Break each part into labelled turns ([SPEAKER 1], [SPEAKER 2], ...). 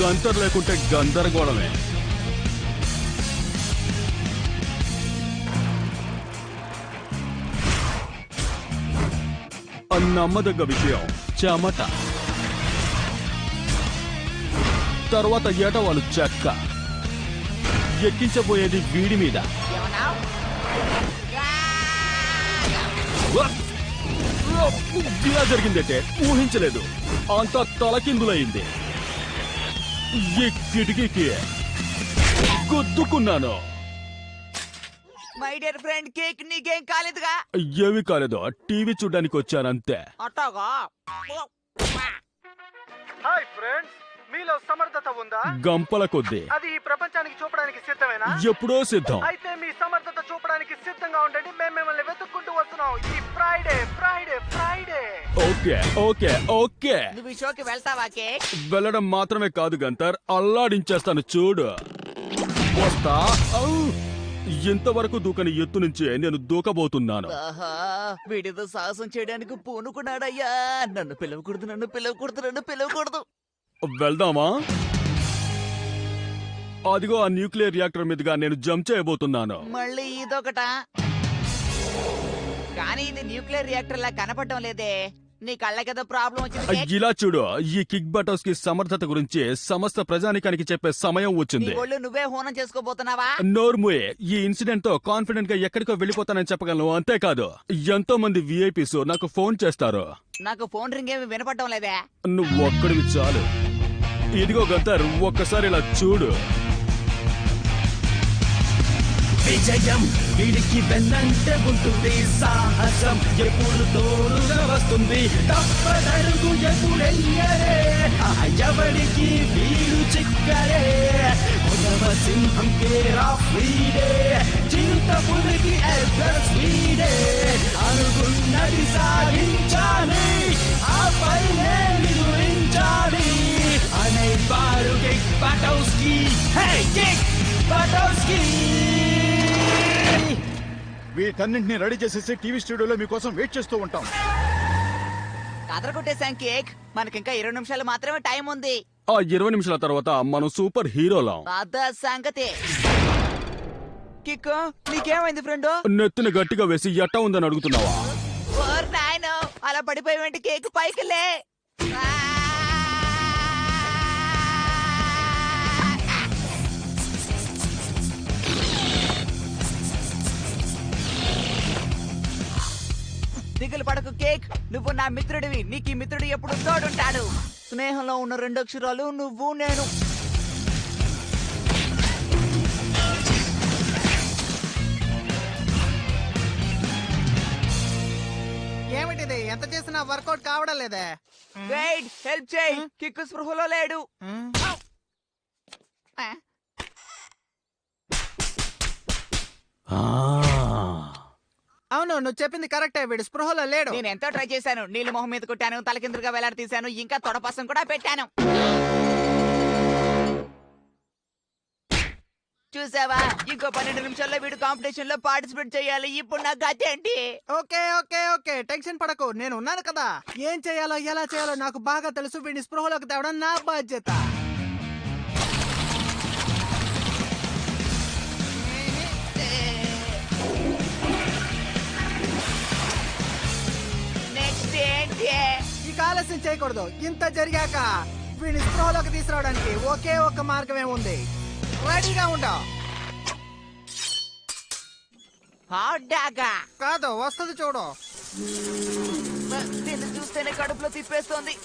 [SPEAKER 1] గంతర్ లేకుంటే గందరగోళమే. నమ్మదగ్గ విషయం చెమట, తర్వాత ఏటవాళ్ళు చెక్క, ఎక్కించబోయేది వీడి మీద. ఇలా జరిగిందంటే ఊహించలేదు. అంతా తలకిందులైంది. ఈ కిటికీకి గుద్దుకున్నాను.
[SPEAKER 2] మై డియర్ ఫ్రెండ్, కేక్ నీకేం కాలేదుగా?
[SPEAKER 1] ఏమీ కాలేదు, టీవీ చూడ్డానికి వచ్చానంతే.
[SPEAKER 2] అట్టాగా.
[SPEAKER 3] హాయ్ ఫ్రెండ్స్, మీలో సమర్థత ఉందా?
[SPEAKER 1] గంపల కొద్దీ.
[SPEAKER 3] అది ఈ ప్రపంచానికి చూపడానికి సిద్ధమేనా?
[SPEAKER 1] ఎప్పుడో సిద్ధం.
[SPEAKER 3] అయితే మీ సమర్థత చూపడానికి సిద్ధంగా ఉండండి. మేము మిమ్మల్ని వెతుక్కుంటూ వస్తున్నాం ఈ Friday Friday Friday.
[SPEAKER 1] Okay okay okay.
[SPEAKER 2] నువ్వు ఈ షోకి వెళ్తావా కేక్?
[SPEAKER 1] వెళ్ళడం మాత్రమే కాదు గంతర్, అల్లాడించేస్తాను చూడు. వస్తా. ఇంతవరకు దూకని ఎత్తు నుంచి నేను దూకబోతున్నాను.
[SPEAKER 2] ఆహా, వీడితో సాహసం చేయడానికి పూనుకున్నాడయ్యా. నన్ను పిలవకూడదు, నన్ను పిలవకూడదు, నన్ను పిలవకూడదు.
[SPEAKER 1] వెళ్దామా? అదిగో ఆ న్యూక్లియర్ రియాక్టర్ మీదుగా నేను జంప్ చేయబోతున్నాను.
[SPEAKER 2] మళ్ళీ ఇదొకటా? కానీ ఇది న్యూక్లియర్ రియాక్టర్ లా కనపడటం లేదే. నీ కళ్ళకేదో ప్రాబ్లం వచ్చింది కేక్?
[SPEAKER 1] ఇలా చూడు, ఈ కిక్ బటర్స్ కి సమర్థత గురించి సమస్త ప్రజానికానికి చెప్పే సమయం
[SPEAKER 2] నీ
[SPEAKER 1] వచ్చింది.
[SPEAKER 2] ఒళ్ళు నువ్వే హోనం చేసుకోబోతున్నావా?
[SPEAKER 1] నోర్ముయే, ఈ ఇన్సిడెంట్ తో కాన్ఫిడెంట్ గా ఎక్కడికో వెళ్ళిపోతానని చెప్పగలను. అంతేకాదు, ఎంతో మంది విఐపీస్ నాకు ఫోన్ చేస్తారు.
[SPEAKER 2] నాకు ఫోన్ రింగ్ ఏమి వినపడటం లేదే.
[SPEAKER 1] నువ్వు ఒక్కడివి చాలు. ఇదిగో గంతర్, ఒక్కసారి ఇలా చూడు.
[SPEAKER 4] విజయం వీడికి వెన్నంటే ఉంటుంది, సాహసం ఎప్పుడు తోడుగా వస్తుంది. తప్పదడుగు ఎప్పుడెయ్యరే, ఎవడికి వీడు చిక్కరే. ఉదవ సింహం కేరా వీడే, చింత పులికి ఎవ్వర్ వీడే. అనుకున్నది సాధించాలి, ఆపై నిదురించాలి అనేవారు కిక్ బటౌస్కీ. హే కిక్ బటౌస్కీ.
[SPEAKER 5] వీటన్నింటినీ రెడీ చేసేసి టీవీ స్టూడియోలో మీకోసం వెయిట్ చేస్తూ ఉంటాం.
[SPEAKER 2] కదరగొట్టేశాం కేక్. మనకింకా 20 నిమిషాలు మాత్రమే టైం ఉంది.
[SPEAKER 1] ఆ 20 నిమిషాల తర్వాత మనం సూపర్ హీరోలం.
[SPEAKER 2] అదా సంగతి. కిక్కు, నీకేమైంది ఫ్రెండ్?
[SPEAKER 1] నెత్తిని గట్టిగా వేసి ఎట్టా ఉందని అడుగుతున్నావా?
[SPEAKER 2] ఓర్ నాయనో, అలా పడిపోయి కేక్ పైకి లే. దిగులు పడకు కేక్, నువ్వు నా మిత్రుడివి. నీకు ఈ మిత్రుడు ఎప్పుడు తోడుంటాడు. స్నేహంలో ఉన్న 2 అక్షరాలు నువ్వు నేను.
[SPEAKER 3] ఏమిటిది? ఎంత చేసినా వర్కౌట్ కావడం లేదే.
[SPEAKER 2] వెయిట్, హెల్ప్ చేయి. కిక్కు స్పృహలో లేడు.
[SPEAKER 3] అవును, నువ్వు చెప్పింది కరెక్టే. వీడు స్పృహలో లేడు.
[SPEAKER 2] నేను ఎంతో ట్రై చేశాను. నీళ్ళ మొహం మీద కొట్టాను, తలకిందులుగా వేలాడి తీశాను, ఇంకా తొడపాసం కూడా పెట్టాను. చూసావా, ఇంకో 12 నిమిషాల్లో వీడు కాంపిటీషన్ లో పార్టిసిపేట్ చేయాలి. ఇప్పుడు నా గత ఏంటి?
[SPEAKER 3] ఓకే ఓకే ఓకే, టెన్షన్ పడకు, నేను ఉన్నాను కదా. ఏం చేయాలో ఎలా చేయాలో నాకు బాగా తెలుసు. వీడిని స్పృహలోకి తేవడం నా బాధ్యత.
[SPEAKER 2] నెక్స్ట్ ఏంటి?
[SPEAKER 3] ఇక ఆలస్యం చేయకూడదు. ఇంత జరిగాక వీడిని స్పృహలోకి తీసుకురావడానికి ఒకే ఒక్క మార్గమే ఉంది. రెడీగా ఉండవు.
[SPEAKER 2] హాట్ డాగా
[SPEAKER 3] కాదు, వస్తుంది చూడు.
[SPEAKER 2] నిన్ను చూస్తేనే కడుపులో తిప్పేస్తోంది.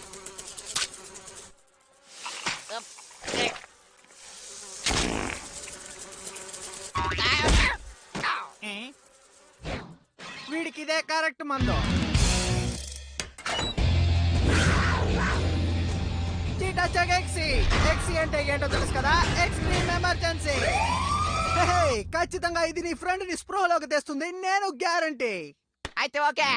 [SPEAKER 3] వీడికి ఇదే కరెక్ట్ మందు. ఎక్సీ అంటే ఏంటో తెలుసు కదా? Extreme emergency. ఖచ్చితంగా ఇది నీ ఫ్రెండ్ ని స్పృహలోకి తెస్తుంది, నేను గ్యారంటీ.
[SPEAKER 2] అయితే ఓకే.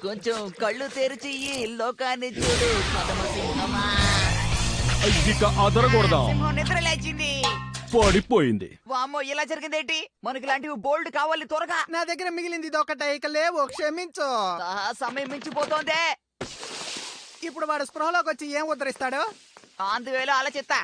[SPEAKER 2] కొంచెం కళ్ళు తెరిచి ఈ లోకాన్ని చూడు.
[SPEAKER 1] ఇక అదరకూడదా?
[SPEAKER 2] సింహం నిద్ర లేచింది.
[SPEAKER 1] పడిపోయింది.
[SPEAKER 2] వామ్మో ఇలా జరిగిందేంటి? మనకి ఇలాంటివి బోల్డ్ కావాలి త్వరగా.
[SPEAKER 3] నా దగ్గర మిగిలింది ఇది ఒకటే, ఇక లేవు, క్షమించు.
[SPEAKER 2] సమయం మించిపోతోందే.
[SPEAKER 3] ఇప్పుడు వాడు స్పృహలోకి వచ్చి ఏం ఉద్ధరిస్తాడు?
[SPEAKER 2] అందువేలో ఆలోచిస్తా.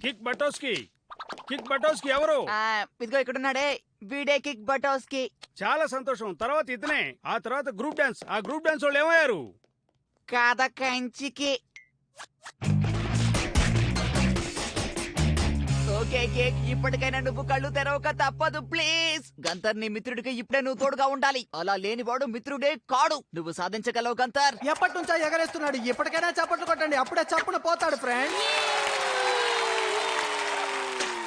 [SPEAKER 2] కేక్ బటౌస్కే.
[SPEAKER 6] కిక్ బటోస్కి ఎవరు?
[SPEAKER 2] ఇదిగో ఇక్కడున్నాడే, వీడే కిక్ బటౌస్కి.
[SPEAKER 6] చాలా సంతోషం. తర్వాత ఇతనే, ఆ తర్వాత గ్రూప్ డాన్స్. ఆ గ్రూప్ డాన్స్ వాళ్ళు ఏమయ్యారు?
[SPEAKER 2] కథ కంచికి. ఓకే కేక్, ఇప్పటికైనా నువ్వు కళ్ళు తెరవక తప్పదు ప్లీజ్. గంతర్ నీ మిత్రుడికి ఇప్పుడే నువ్వు తోడుగా ఉండాలి. అలా లేనివాడు మిత్రుడే కాడు. నువ్వు సాధించగలవు గంతర్.
[SPEAKER 3] ఎప్పటి నుంచో ఎగరేస్తున్నాడు, ఇప్పటికైనా చప్పట్లు కొట్టండి, అప్పుడే చప్పున పోతాడు ఫ్రెండ్.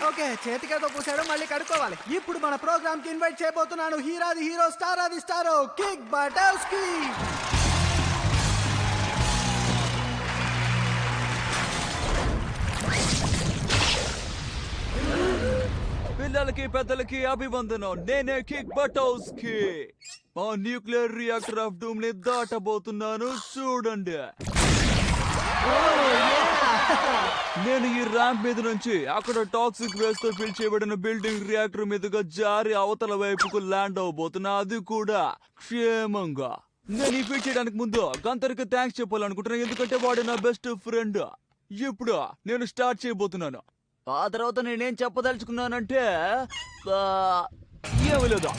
[SPEAKER 3] ఓకే, చేతికేదో పూసాడు, మళ్ళీ కడుక్కోవాలి. ఇప్పుడు మన ప్రోగ్రామ్ కి ఇన్వైట్ చేయబోతున్నాను హీరాది హీరో, స్టార్ అది స్టారో, కిక్ బటౌస్కి.
[SPEAKER 7] పిల్లలకి పెద్దలకి అభివందనం. నేనే కిక్ బటౌస్కి. మా న్యూక్లియర్ రియాక్టర్ ఆఫ్ డూమ్ ని దాటబోతున్నాను, చూడండి. నేను ఈ ర్యాంప్ మీద నుంచి అక్కడ టాక్సిక్ వేస్ట్ తో ఫిల్ చేయబడిన బిల్డింగ్ రియాక్టర్ మీదుగా జారి అవతల వైపుకు ల్యాండ్ అవబోతున్నా, అది కూడా క్షేమంగా. నేను ఈ ఫీట్ చేయడానికి ముందు గంతర్కి థ్యాంక్స్ చెప్పాలనుకుంటున్నాను, ఎందుకంటే వాడు నా బెస్ట్ ఫ్రెండ్. ఇప్పుడు నేను స్టార్ట్ చేయబోతున్నాను. ఆ తర్వాత నేనేం చెప్పదలుచుకున్నానంటే ఏమీ లేదు.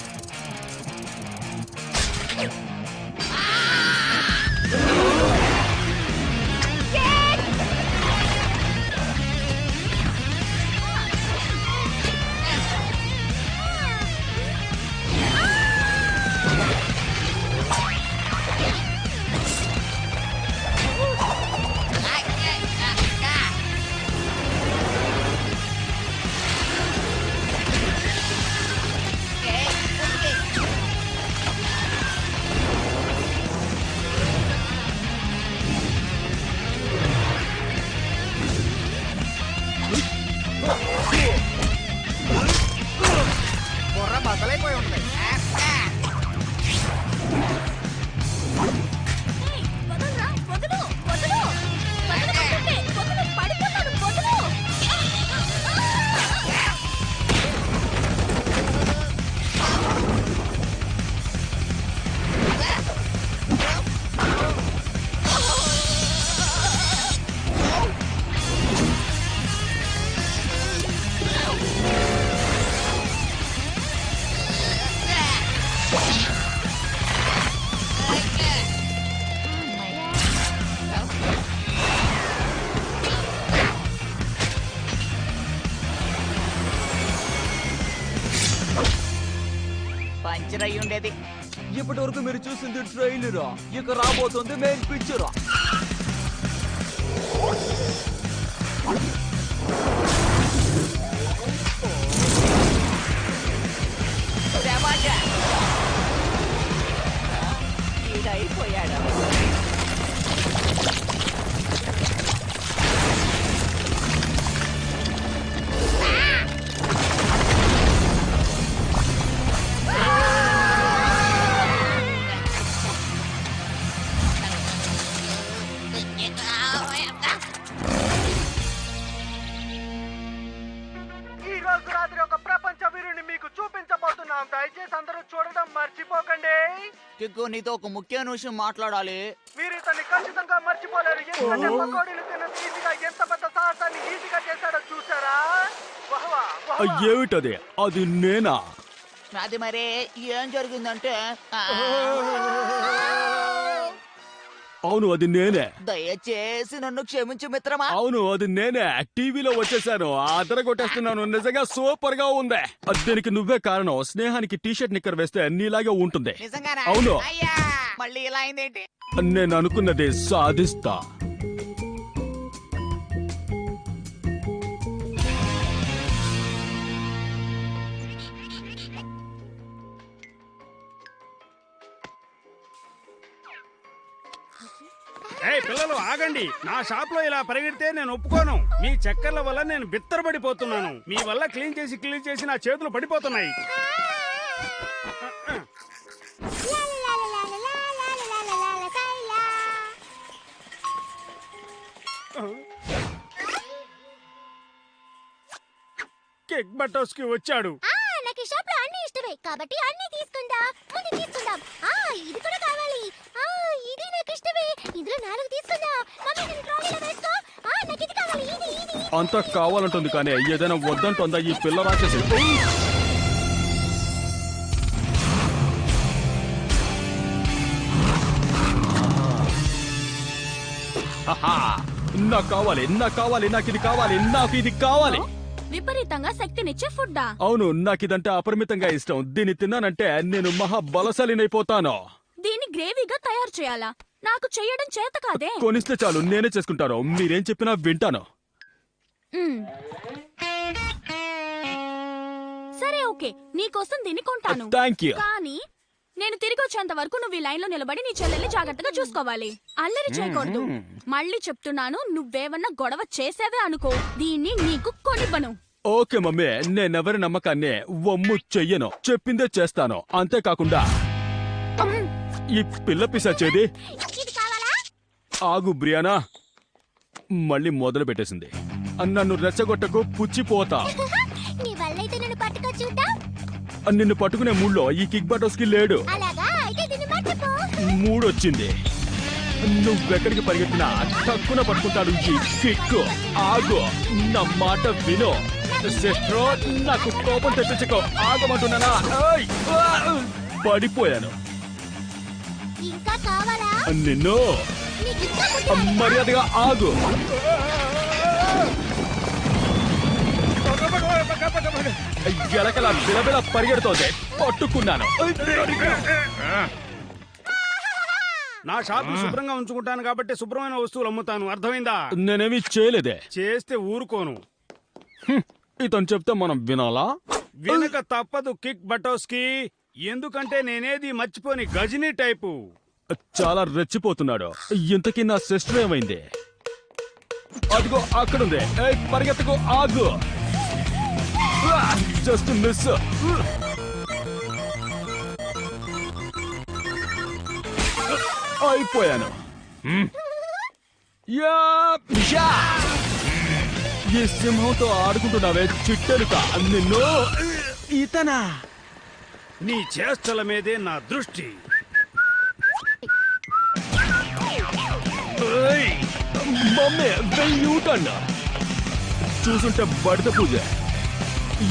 [SPEAKER 3] బుర్ర బద్దలైపోయి ఉంటుంది.
[SPEAKER 2] పంచర్ అయి ఉండేది.
[SPEAKER 7] ఇప్పటి వరకు మీరు చూసింది ట్రైలరా, ఇక రాబోతుంది మెయిన్ పిక్చరా.
[SPEAKER 2] అయిపోయాడు.
[SPEAKER 3] ఈ రోజు రాత్రి ఒక ప్రపంచ వీరుని మీకు చూపించబోతున్నాం, దయచేసి అందరూ చూడడం మర్చిపోకండి.
[SPEAKER 2] కిక్కు, నీతో ఒక ముఖ్యమైన విషయం మాట్లాడాలి.
[SPEAKER 3] మీరు ఇతన్ని ఖచ్చితంగా మర్చిపోలేరు. ఎందుకంటే పకోడీలు తిన్న ఈజీగా ఎంత పెద్ద సాహసాన్ని ఈజీగా చేశాడో చూసారా? వహ్వా, వహ్వా.
[SPEAKER 1] ఏమిటది? అది నేనా?
[SPEAKER 2] అది మరే ఏం జరిగిందంటే
[SPEAKER 1] అవును అది నేనే.
[SPEAKER 2] దయచేసి నన్ను క్షమించు మిత్రమా.
[SPEAKER 1] అవును అది నేనే. టీవీలో వచ్చేసాను, అదర కొట్టేస్తున్నాను. నిజంగా సూపర్ గా ఉంది. దీనికి నువ్వే కారణం. స్నేహానికి టీ షర్ట్ నిక్కర్ వేస్తే నీలాగే ఉంటుంది.
[SPEAKER 2] నిజంగానా?
[SPEAKER 1] అవును.
[SPEAKER 2] అయ్యా మళ్ళీ ఇలా అయిందేంటి?
[SPEAKER 1] నేను అనుకున్నది సాధిస్తా.
[SPEAKER 6] ఏయ్ పిల్లలు ఆగండి. నా షాప్ లో ఇలా పరిగెడితే నేను ఒప్పుకోను. మీ చక్కర్ల వల్ల నేను బిత్తరపడిపోతున్నాను. మీ వల్ల క్లీన్ చేసి నా చేతులు పడిపోతున్నాయి. కేక్ బటర్స్ కి వచ్చాడు.
[SPEAKER 8] నాకు ఈ షాప్ లో అన్ని ఇష్టమే కాబట్టి అన్ని తీసుకుందాం. ముందు తీసుకుందాం. ఇది కూడా కావాలి. ఇది నాకు ఇష్టమే. ఇందులో 4 తీసుకుందాం. మమ్మీ నేను ట్రాలీలో వేసుకో. నాకు ఇది కావాలి. ఇది
[SPEAKER 1] అంతా కావాలంటుంది కానీ ఏదైనా వద్దంటుందా ఈ పిల్ల రాక్షసి? నాకు కావాలి, నాకు కావాలి, నాకు ఇది కావాలి, నాకు ఇది కావాలి.
[SPEAKER 8] విపరీతంగా శక్తినిచ్చే ఫుడ్డా?
[SPEAKER 1] అవును, నాకు ఇదంటే అపరిమితంగా ఇష్టం. దీన్ని తిన్నానంటే నేను మహా బలశాలినైపోతాను.
[SPEAKER 8] దీన్ని గ్రేవీగా తయారు చేయాలా? నాకు చేయడం చేత కాదే.
[SPEAKER 1] కొనిస్తే చాలు, నేనే చేసుకుంటాను. మీరేం చెప్పినా వింటాను.
[SPEAKER 8] సరే ఓకే, నీకోసం దీన్ని కొంటాను.
[SPEAKER 1] Thank you.
[SPEAKER 8] కానీ నేను తిరిగి వచ్చేంత వరకు నువ్వు ఈ లైన్ లో నిలబడి నీ చెల్లెల్ని జాగ్రత్తగా చూసుకోవాలి. అల్లరి చేయకూడదు. మళ్ళీ చెప్తున్నాను, నువ్వేమన్నా గొడవ చేసేవే అనుకో, దీన్ని నీకు కొనివ్వను.
[SPEAKER 1] ఓకే మమ్మీ, నేనెవరి నమ్మకాన్ని వమ్ము చెయ్యను. చెప్పిందే చేస్తాను. అంతేకాకుండా ఈ పిల్ల పిశాచేది.
[SPEAKER 8] ఇది కావాలా?
[SPEAKER 1] ఆగు బ్రియానా, మళ్ళీ మొదలు పెట్టేసింది. నన్ను రెచ్చగొట్టకు, పుచ్చిపోతా.
[SPEAKER 8] నీ వల్లైతే నన్ను పట్టుకో చూద్దాం.
[SPEAKER 1] నిన్ను పట్టుకునే మూడ్లో ఈ కిక్ బటర్స్ కి లేడు.
[SPEAKER 8] అలాగా అయితే దీన్ని మర్చిపో.
[SPEAKER 1] మూడొచ్చింది. నువ్వెక్కడికి పరిగెత్తినా తక్కువ పట్టుకుంటాడు ఈ కిక్. ఆగు, నా మాట విను. సిస్టర్, నాకు కోపం తెప్పించుకో. ఆగమంటున్నానా? పడిపోయాను.
[SPEAKER 8] ఇంకా కావాలా?
[SPEAKER 1] నిన్ను
[SPEAKER 8] నీకు ఇంకా ముద్దు.
[SPEAKER 1] మర్యాదగా ఆగు. గెలకలా బిలబిల పరిగెడుతోంది. పట్టుకున్నాను.
[SPEAKER 6] నా షాప్ శుభ్రంగా ఉంచుకుంటాను కాబట్టి శుభ్రమైన వస్తువులు అమ్ముతాను. అర్థమైందా?
[SPEAKER 1] నేనేమి చేయలేదే.
[SPEAKER 6] చేస్తే ఊరుకోను.
[SPEAKER 1] ఇతను చెప్తే మనం వినాలా?
[SPEAKER 6] వెనక తప్పదు కిక్ బటర్స్ కి. ఎందుకంటే నేనేది మర్చిపోని గజనీ టైపు.
[SPEAKER 1] చాలా రెచ్చిపోతున్నాడు. ఇంతకీ నా సిస్టర్ ఏమైంది? అదిగో అక్కడుంది. పరిగెత్తకు, ఆగు. Just miss. అయిపోయాను. ఈ సింహంతో ఆడుకుంటున్నావే చిట్టెలుక, నిన్ను. ఇతనా?
[SPEAKER 6] నీ చేష్టల మీదే నా దృష్టి.
[SPEAKER 1] మమ్మీ వెయ్యూటన్నా చూసుంటే బడిత పూజ.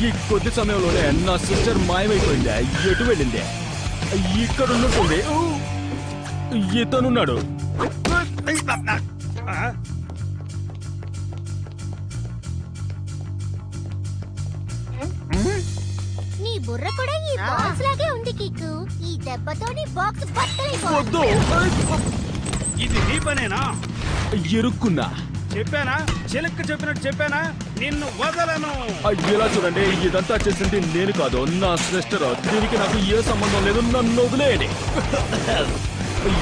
[SPEAKER 1] ఈ కొద్ది సమయంలోనే నా సిస్టర్ మాయమైపోయింది. ఎటు వెళ్ళింది? ఇక్కడ ఉన్నట్టుంది. ఇతనున్నాడు.
[SPEAKER 8] నీ బుర్ర కూడా ఈ బాక్స్ లాగే ఉంది కిక్కు. ఈ దెబ్బతో నీ బాక్స్
[SPEAKER 1] వద్దు.
[SPEAKER 8] బట్టలైపోతుంది.
[SPEAKER 6] ఇది నీ పనేనా?
[SPEAKER 1] ఇరుక్కున్నా.
[SPEAKER 6] చెప్పానా? చిలక్క చెప్పినట్టు చెప్పానా? నిన్ను వదలను.
[SPEAKER 1] ఇలా చూడండి, ఇదంతా చేసింది నేను కాదు, నా సిస్టర్. దీనికి నాకు ఏ సంబంధం లేదు. నన్ను వదిలేయండి.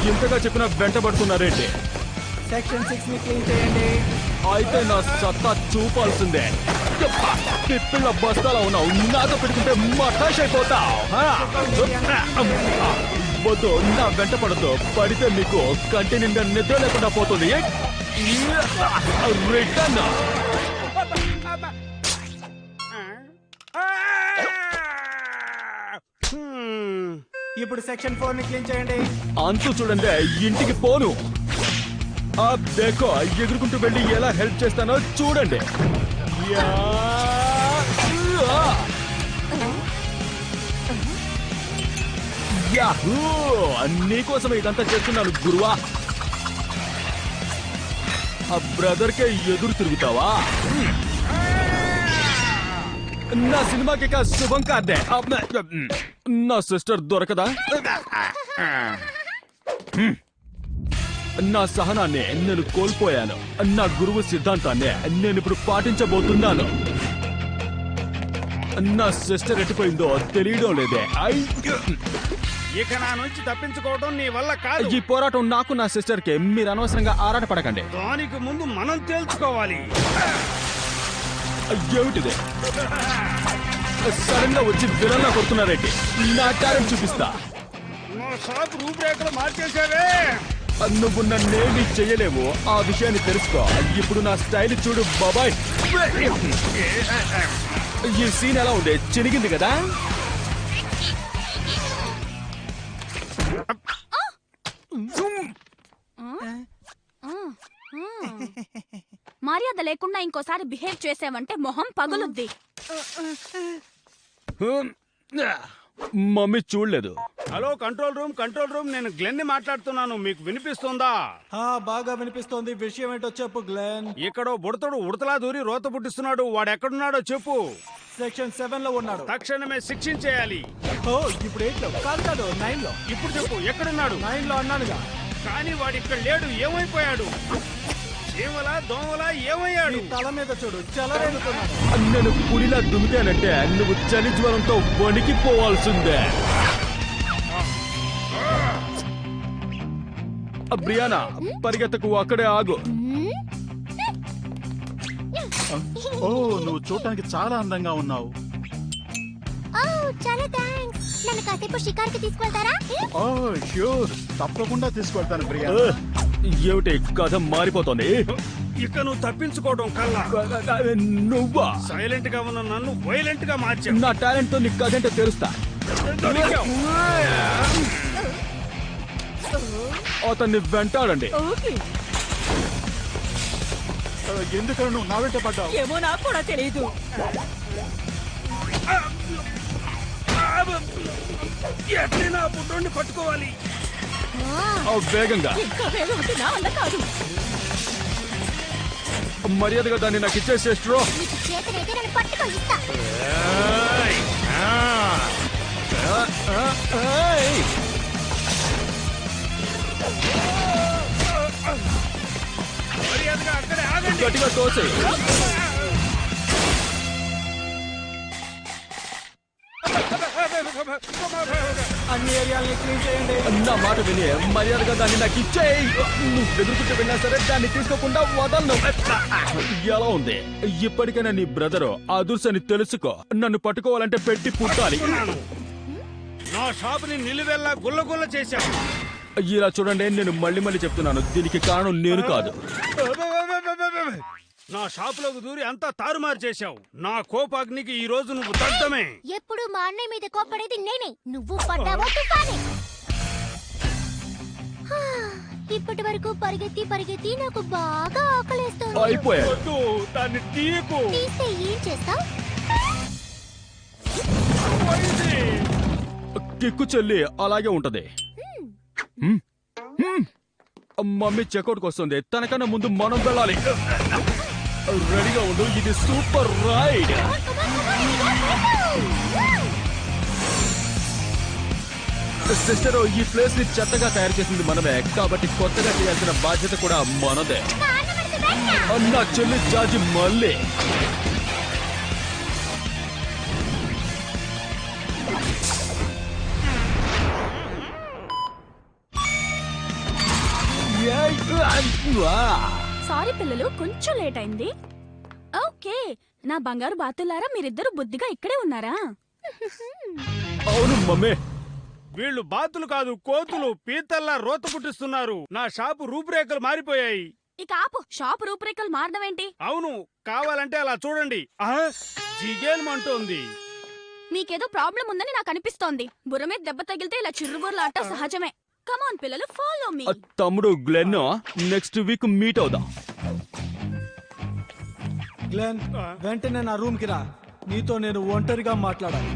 [SPEAKER 1] ఇంతగా చెప్పినా వెంటబడుతున్నారేంటి?
[SPEAKER 3] సెక్షన్ 6 ని క్లీన్ చేయండి.
[SPEAKER 1] అయితే నా సత్తా చూపాల్సిందే. పిల్ల బస్తాలో ఉన్నావు. నాతో పెట్టుకుంటే మటాష్ అయిపోతావు. వద్దు, నా వెంట పడదు. పడితే మీకు కంటి నిండా నిద్ర లేకుండా పోతుంది. రిటర్న్.
[SPEAKER 3] ఇప్పుడు సెక్షన్ 4 ని క్లీన్ చేయండి.
[SPEAKER 1] అంతు చూడండి, ఇంటికి పోను. ఆ దేకో, ఎగురుకుంటూ వెళ్ళి ఎలా హెల్ప్ చేస్తానో చూడండి. నీకోసం ఇదంతా చేస్తున్నాను గురువా. ఆ బ్రదర్ కే ఎదురు తిరుగుతావా? నా సినిమాకి ఇక శుభం కాదే. నా సిస్టర్ దొరకదా? నా సహనాన్ని నేను కోల్పోయాను. నా గురువు సిద్ధాంతాన్ని నేను ఇప్పుడు పాటించబోతున్నాను. నా సిస్టర్ ఎట్టిపోయిందో తెలియడం లేదే.
[SPEAKER 6] ఇక నా నుంచి తప్పించుకోవడం నీ వల్ల కాదు.
[SPEAKER 1] ఈ పోరాటం నాకు నా సిస్టర్ కి మీరు అనవసరంగా ఆరాటపడకండి.
[SPEAKER 6] దానికి ముందు మనం తేల్చుకోవాలి.
[SPEAKER 1] ఏమిటిదే సడన్ గా వచ్చి విలన్లా కొడుతున్నారేంటి? నా టాలెంట్ చూపిస్తా.
[SPEAKER 6] నా షాప్ రూపురేఖలు మార్చేసావే.
[SPEAKER 1] నువ్వు నన్నేమి చెయ్యలేవు, ఆ విషయాన్ని తెలుసుకో. ఇప్పుడు నా స్టైల్ చూడు బాబాయ్. ఈ సీన్ ఎలా ఉంది? చినిగింది కదా?
[SPEAKER 8] మర్యాద లేకుండా ఇంకోసారి బిహేవ్ చేసావంటే మొహం పగులుద్ది.
[SPEAKER 1] మమ్మీ చూడలేదు.
[SPEAKER 6] హలో కంట్రోల్ రూమ్, నేను గ్లెన్ ని మాట్లాడుతున్నాను. మీకు వినిపిస్తుందా?
[SPEAKER 9] బాగా వినిపిస్తోంది. విషయం ఏంటో చెప్పు గ్లెన్.
[SPEAKER 6] ఇక్కడో బుడతడు ఉడతలా దూరి రోత పుట్టిస్తున్నాడు. వాడు ఎక్కడున్నాడో చెప్పు.
[SPEAKER 9] సెక్షన్ 7 లో ఉన్నాడు.
[SPEAKER 6] తక్షణమే శిక్షించేయాలి.
[SPEAKER 9] ఇప్పుడు 8 లో కాదు 9 లో.
[SPEAKER 6] ఇప్పుడు చెప్పు ఎక్కడున్నాడు?
[SPEAKER 9] 9 లో అన్నానుగా.
[SPEAKER 6] కానీ వాడు ఇక్కడ లేడు. ఏమైపోయాడు? చీమలా దోమలా ఏమయ్యాడు?
[SPEAKER 9] తల మీద చూడు, చెలరేగుతున్నాడు.
[SPEAKER 1] నేను పులిలా దుమికానంటే నువ్వు చలి జ్వరంతో వణికిపోవాల్సిందే. బ్రియానా, పరిగెత్తకు, అక్కడే ఆగు.
[SPEAKER 5] ఓ, నువ్వు చూడటానికి చాలా అందంగా ఉన్నావు.
[SPEAKER 8] చాలా థాంక్స్. నన్ను కాసేపు షికార్కి తీసుకెళ్తారా?
[SPEAKER 5] ఓ ష్యూర్, తప్పకుండా తీసుకెళ్తాను ప్రియా.
[SPEAKER 1] ఏమిటి కథ మారిపోతుంది?
[SPEAKER 6] ఇక నువ్వు తప్పించుకోవడం కల్లా
[SPEAKER 1] నువ్వా?
[SPEAKER 6] సైలెంట్ గా ఉన్న నన్ను వైలెంట్ గా మార్చావు.
[SPEAKER 1] నా టాలెంట్ తో నీకు కథ ఏంటో తెలుస్తా.
[SPEAKER 6] దొరికావు.
[SPEAKER 1] అతన్ని వెంటాడండి.
[SPEAKER 5] ఎందుకని నువ్వు నా వెంట పడ్డావు?
[SPEAKER 10] ఏమో నాకు కూడా తెలియదు.
[SPEAKER 6] ఎట్లైనా బుడ్డోని పట్టుకోవాలి.
[SPEAKER 1] వేగంగా
[SPEAKER 10] ఇంకా వేగం అంటే నా వల్ల కాదు.
[SPEAKER 1] మర్యాదగా దాన్ని నాకు ఇచ్చేసేస్ట్రో.
[SPEAKER 8] నీకు చేతనైతే నన్ను పట్టుకో, ఇస్తా.
[SPEAKER 6] మర్యాదగా అక్కడే ఆగండి.
[SPEAKER 1] గట్టిగా తోసే.
[SPEAKER 9] అన్ని ఏరియాలని క్లీన్ చేయండి.
[SPEAKER 1] నా మాట విని మర్యాదగా దాన్ని నాకు ఇచ్చేయి. నువ్వు బెదురుకుంటూ వెళ్ళినా సరే దాన్ని తీసుకోకుండా వదలను. ఎలా ఉంది? ఇప్పటికైనా నీ బ్రదరు అదుర్సని తెలుసుకో. నన్ను పట్టుకోవాలంటే పెట్టి పుట్టాలి.
[SPEAKER 6] నా షాప్ ని నిలువెల్లా గుల్లగుల్ల చేశావు.
[SPEAKER 1] ఇలా చూడండి, నేను మళ్ళీ చెప్తున్నాను, దీనికి కారణం నేను కాదు.
[SPEAKER 6] నా షాప్ లోకి దూరి అంతా తారుమారు చేశావు. నా కోపాగ్నికి ఈ రోజు నువ్వు దగ్ధమే.
[SPEAKER 8] ఎప్పుడు మా అన్నయ్య మీద కోప్పడేది నేనే. నువ్వు పడ్డావో తుఫానే. ఇప్పటి వరకు పరిగెత్తి నాకు బాగా ఆకలేస్తుంది.
[SPEAKER 1] అయిపోయా.
[SPEAKER 6] వద్దు, దాన్ని తీయకు.
[SPEAKER 8] తీస్తే ఏం చేస్తావ్?
[SPEAKER 1] కిక్కు చెల్లి అలాగే ఉంటది. మమ్మీ చెక్అౌట్కి వస్తుంది. తనకన్నా ముందు మనం వెళ్ళాలి. రెడీగా ఉండు, ఇది సూపర్ రైడ్. సిస్టర్, ఈ ప్లేస్ ని చెత్తగా తయారు చేసింది మనమే, కాబట్టి కొత్తగా చేయాల్సిన బాధ్యత కూడా మనదే. నా చెల్లి జాజి మళ్ళీ
[SPEAKER 8] సారీ పిల్లలు, కొంచెం లేట్ అయింది. ఓకే, నా బంగారు బాతులారా, మీరిద్దరు బుద్ధిగా ఇక్కడే ఉన్నారా?
[SPEAKER 1] అవును మమ్మీ.
[SPEAKER 6] వీళ్ళు బాతులు కాదు, కోతులు. పీతల్లా రోత పుట్టిస్తున్నారు. నా షాపు రూపురేఖలు మారిపోయాయి.
[SPEAKER 8] ఇక ఆపు. షాప్ రూపురేఖలు మారడం ఏంటి?
[SPEAKER 6] అవును, కావాలంటే అలా చూడండి. జిగేల్మంటోంది.
[SPEAKER 8] మీకేదో ప్రాబ్లం ఉందని నాకు అనిపిస్తోంది. బుర్ర మీద దెబ్బ తగిలితే ఇలా చిర్రుబుర్లాట సహజమే. కమాన్ పిల్లలు, ఫాలో మీ.
[SPEAKER 1] తమ్ముడు గ్లెన్, నెక్స్ట్ వీక్ మీట్ అవుదాం.
[SPEAKER 9] గ్లెన్, వెంటనే నా రూమ్ కి రా. నీతో నేను ఒంటరిగా మాట్లాడాలి.